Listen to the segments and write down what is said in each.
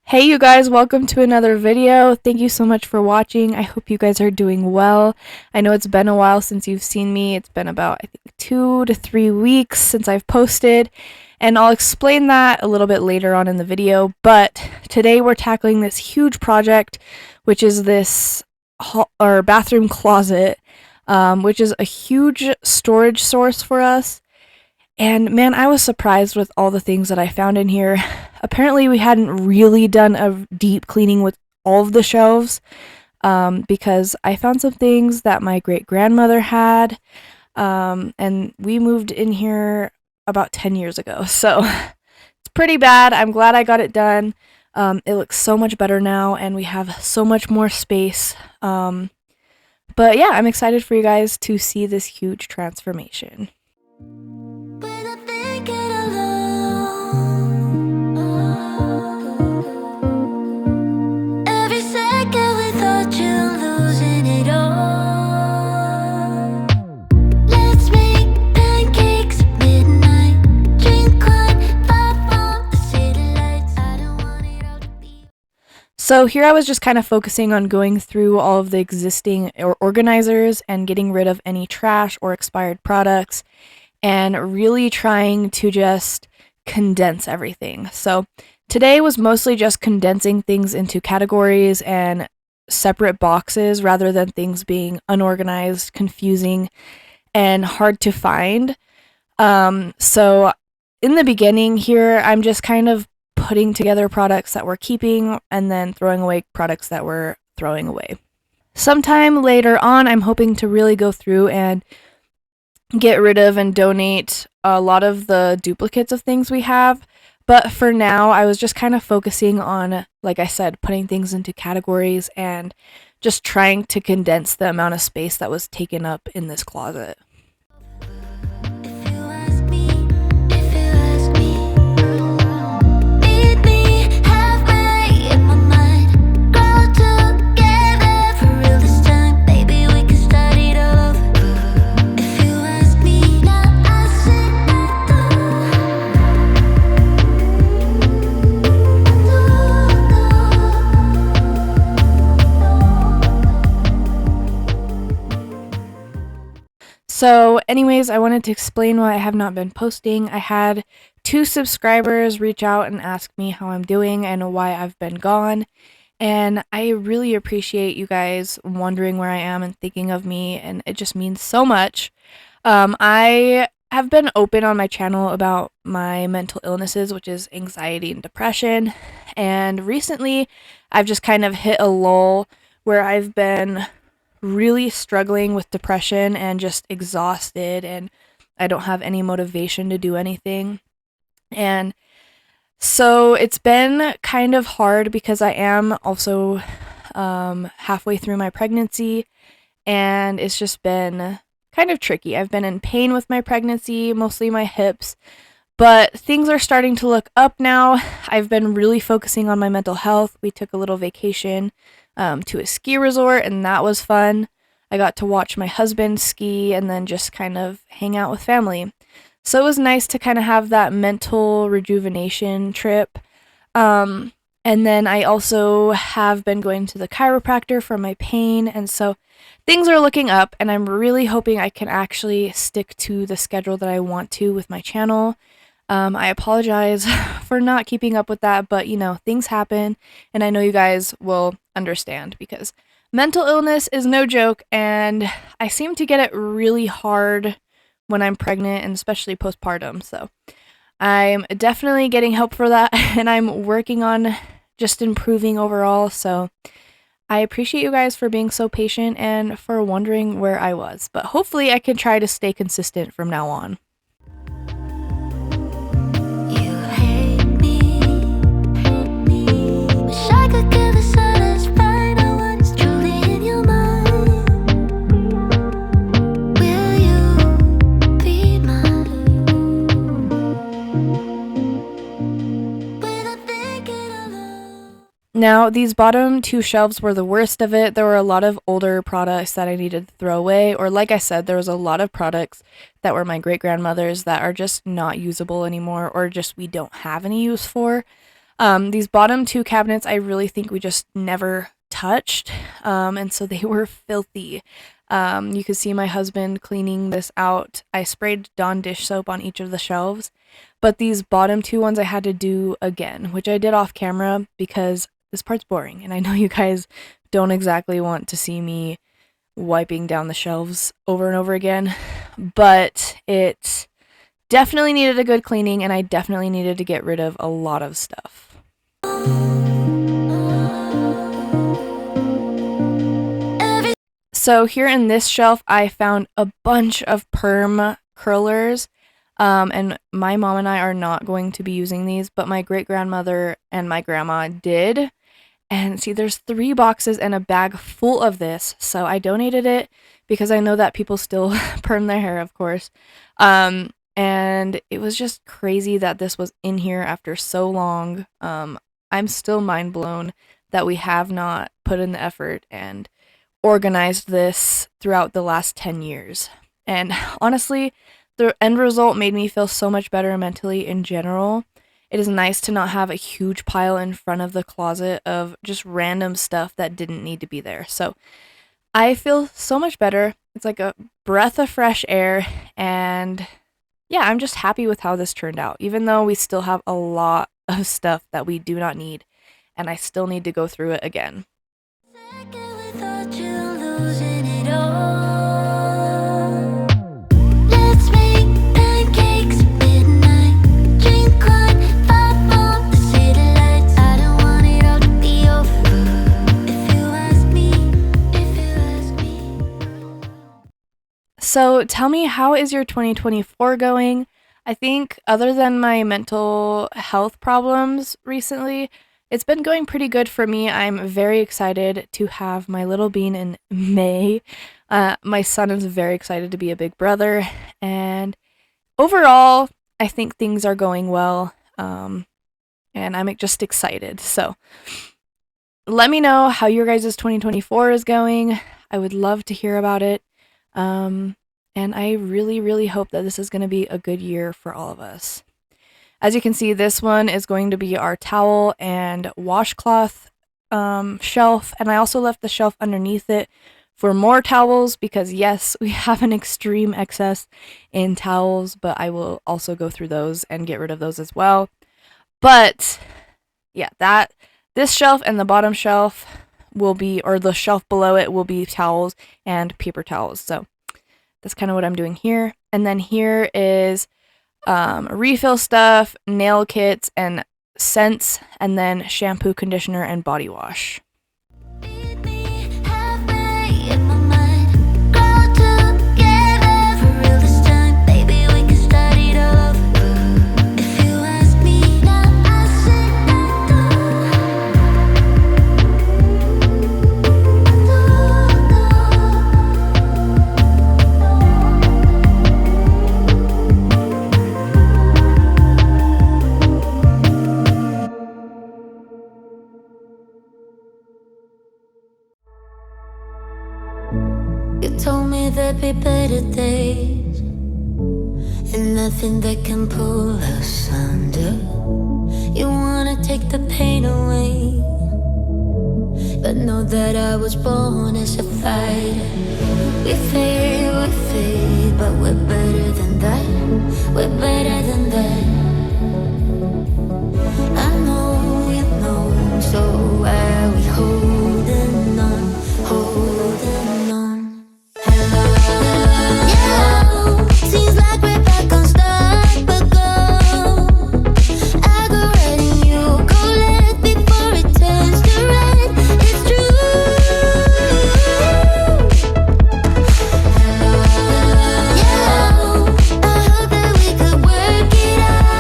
Hey you guys, welcome to another video. Thank you so much for watching. I hope you guys are doing well. I know it's been a while since you've seen me. It's been about, I think, 2 to 3 weeks since I've posted, and I'll explain that a little bit later on in the video. But today we're tackling this huge project, which is this bathroom closet, which is a huge storage source for us. And man, I was surprised with all the things that I found in here. Apparently, we hadn't really done a deep cleaning with all of the shelves, because I found some things that my great-grandmother had, and we moved in here about 10 years ago. So it's pretty bad. I'm glad I got it done. It looks so much better now, and we have so much more space. But yeah, I'm excited for you guys to see this huge transformation. So here I was just kind of focusing on going through all of the existing organizers and getting rid of any trash or expired products and really trying to just condense everything. So today was mostly just condensing things into categories and separate boxes rather than things being unorganized, confusing, and hard to find. So in the beginning here, I'm just kind of putting together products that we're keeping and then throwing away products that we're throwing away. Sometime later on, I'm hoping to really go through and get rid of and donate a lot of the duplicates of things we have. But for now, I was just kind of focusing on, like I said, putting things into categories and just trying to condense the amount of space that was taken up in this closet. So anyways, I wanted to explain why I have not been posting. I had 2 subscribers reach out and ask me how I'm doing and why I've been gone. And I really appreciate you guys wondering where I am and thinking of me, and it just means so much. I have been open on my channel about my mental illnesses, which is anxiety and depression. And recently, I've just kind of hit a lull where I've been really struggling with depression and just exhausted, and I don't have any motivation to do anything. And so it's been kind of hard because I am also halfway through my pregnancy, and it's just been kind of tricky. I've been in pain with my pregnancy, mostly my hips, but things are starting to look up now. I've been really focusing on my mental health. We took a little vacation to a ski resort, and that was fun. I got to watch my husband ski and then just kind of hang out with family. So it was nice to kind of have that mental rejuvenation trip. And then I also have been going to the chiropractor for my pain, and so things are looking up, and I'm really hoping I can actually stick to the schedule that I want to with my channel. I apologize for not keeping up with that, but things happen, and I know you guys will understand because mental illness is no joke, and I seem to get it really hard when I'm pregnant and especially postpartum. So I'm definitely getting help for that, and I'm working on just improving overall. So I appreciate you guys for being so patient and for wondering where I was, but hopefully I can try to stay consistent from now on. Now, these bottom 2 shelves were the worst of it. There were a lot of older products that I needed to throw away, or like I said, there was a lot of products that were my great-grandmother's that are just not usable anymore, or just we don't have any use for. These bottom two cabinets, I really think we just never touched, and so they were filthy. You could see my husband cleaning this out. I sprayed Dawn dish soap on each of the shelves, but these bottom two ones I had to do again, which I did off camera because this part's boring, and I know you guys don't exactly want to see me wiping down the shelves over and over again, but it definitely needed a good cleaning, and I definitely needed to get rid of a lot of stuff. So here in this shelf, I found a bunch of perm curlers, and my mom and I are not going to be using these, but my great-grandmother and my grandma did. And see, there's 3 boxes and a bag full of this, so I donated it because I know that people still perm their hair, of course. And it was just crazy that this was in here after so long. I'm still mind blown that we have not put in the effort and organized this throughout the last 10 years. And honestly, the end result made me feel so much better mentally in general. It is nice to not have a huge pile in front of the closet of just random stuff that didn't need to be there. So I feel so much better. It's like a breath of fresh air, and yeah, I'm just happy with how this turned out, even though we still have a lot of stuff that we do not need, and I still need to go through it again. So tell me, how is your 2024 going? I think other than my mental health problems recently, it's been going pretty good for me. I'm very excited to have my little bean in May. My son is very excited to be a big brother, and overall, I think things are going well, and I'm just excited. So let me know how your guys' 2024 is going. I would love to hear about it. And I really, really hope that this is going to be a good year for all of us. As you can see, this one is going to be our towel and washcloth shelf, and I also left the shelf underneath it for more towels because, yes, we have an extreme excess in towels, but I will also go through those and get rid of those as well. But yeah, this shelf and the bottom shelf will be, or the shelf below it will be, towels and paper towels. So that's kind of what I'm doing here. And then here is refill stuff, nail kits, and scents, and then shampoo, conditioner, and body wash. You told me there'd be better days, and nothing that can pull us under. You wanna take the pain away, but know that I was born as a fighter. We fade, but we're better than that. We're better than that. I know you know, so why are we holding on, holding on? Seems like we're back on start, but go. I go red and you go left before it turns to red. It's true. I hope that we could work it out.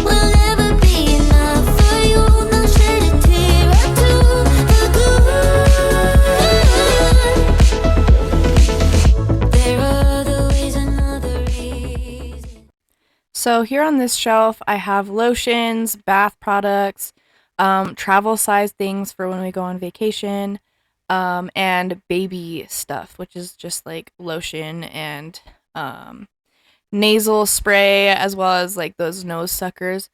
We'll never be enough for you. Don't shed a tear or two. The good. There are other ways and other reasons. So here on this shelf, I have lotions, bath products, travel size things for when we go on vacation, and baby stuff, which is just like lotion and nasal spray, as well as like those nose suckers.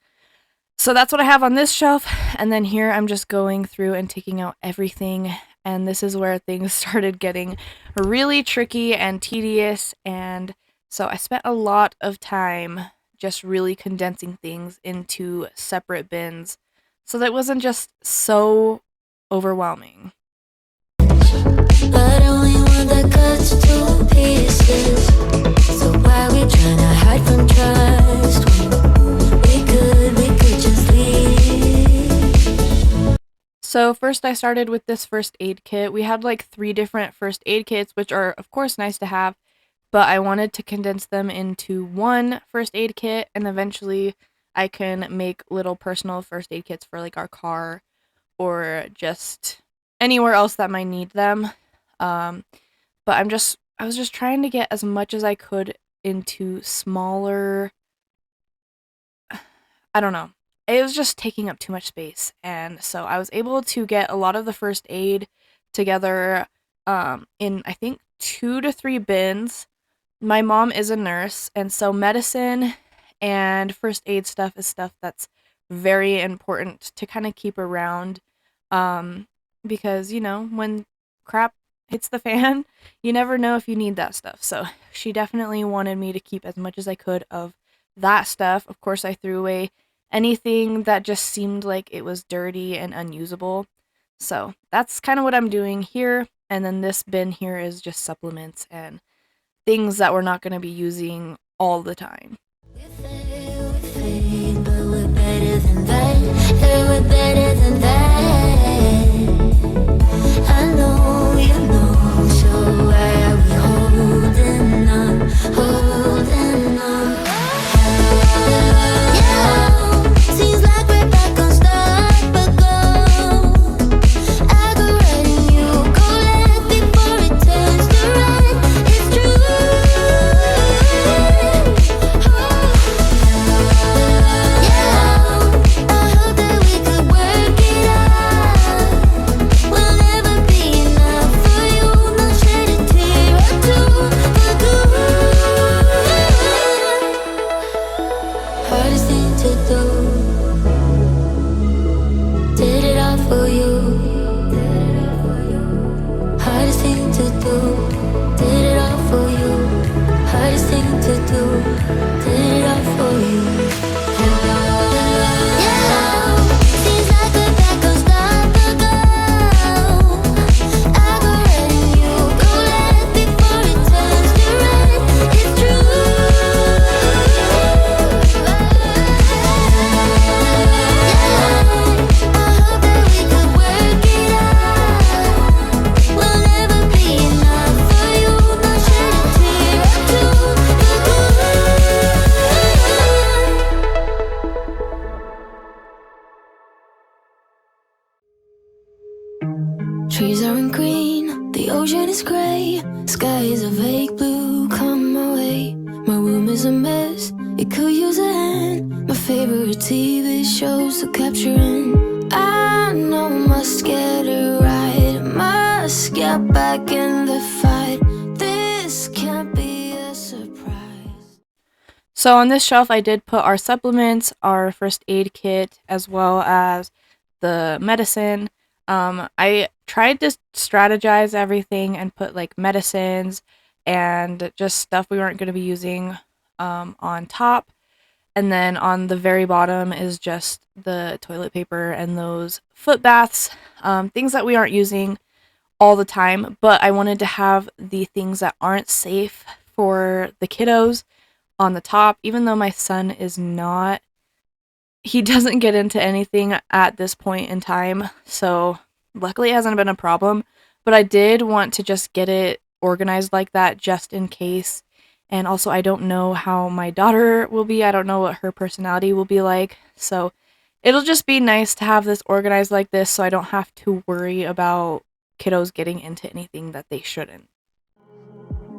So that's what I have on this shelf. And then here I'm just going through and taking out everything. And this is where things started getting really tricky and tedious. And so I spent a lot of time just really condensing things into separate bins so that it wasn't just so overwhelming. But only one that cuts to pieces. So why we tryna hide from trust? We could just leave. So first I started with this first aid kit. We had like 3 different first aid kits, which are of course nice to have, but I wanted to condense them into one first aid kit, and eventually I can make little personal first aid kits for like our car or just anywhere else that might need them. Um, but I was just trying to get as much as I could into smaller. I don't know. It was just taking up too much space, and so I was able to get a lot of the first aid together in I think 2 to 3 bins. My mom is a nurse, and so medicine and first aid stuff is stuff that's very important to kind of keep around, um, because when crap hits the fan, you never know if you need that stuff. So she definitely wanted me to keep as much as I could of that stuff. Of course, I threw away anything that just seemed like it was dirty and unusable. So that's kind of what I'm doing here. And then this bin here is just supplements and things that we're not going to be using all the time. But we're better than that. Yeah, we're better than that. I know you know. So why are we holding on? Holding on. Yeah, seems like we're back on start, but go. I go right and you go left before it turns to right. It's true. Trees aren't green, the ocean is gray, sky is a vague blue, come my way. My room is a mess, it could use a hand. My favorite TV shows to capture in. I know must get it right, must get back in the fight. This can't be a surprise. So on this shelf, I did put our supplements, our first aid kit, as well as the medicine. I tried to strategize everything and put like medicines and just stuff we weren't going to be using on top. And then on the very bottom is just the toilet paper and those foot baths, things that we aren't using all the time. But I wanted to have the things that aren't safe for the kiddos on the top, even though my son is not, he doesn't get into anything at this point in time, so luckily it hasn't been a problem, but I did want to just get it organized like that just in case. And also I don't know how my daughter will be. I don't know what her personality will be like, so it'll just be nice to have this organized like this so I don't have to worry about kiddos getting into anything that they shouldn't.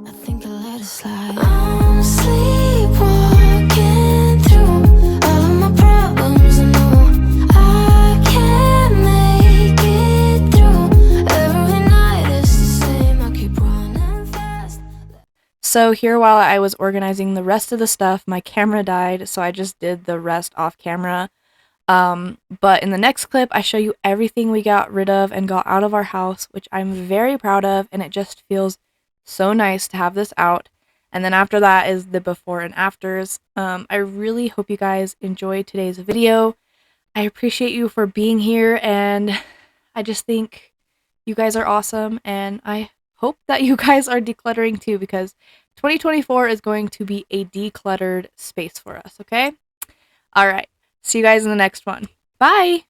I think I let it slide. I'm sleepwalking through all of my problems. I know I can't make it through. Every night is the same. I keep running fast. So here, while I was organizing the rest of the stuff, my camera died, so I just did the rest off camera. But in the next clip, I show you everything we got rid of and got out of our house, which I'm very proud of, and it just feels so nice to have this out. And then after that is the before and afters. I really hope you guys enjoyed today's video. I appreciate you for being here, and I just think you guys are awesome, and I hope that you guys are decluttering too, because 2024 is going to be a decluttered space for us, okay? All right. See you guys in the next one. Bye!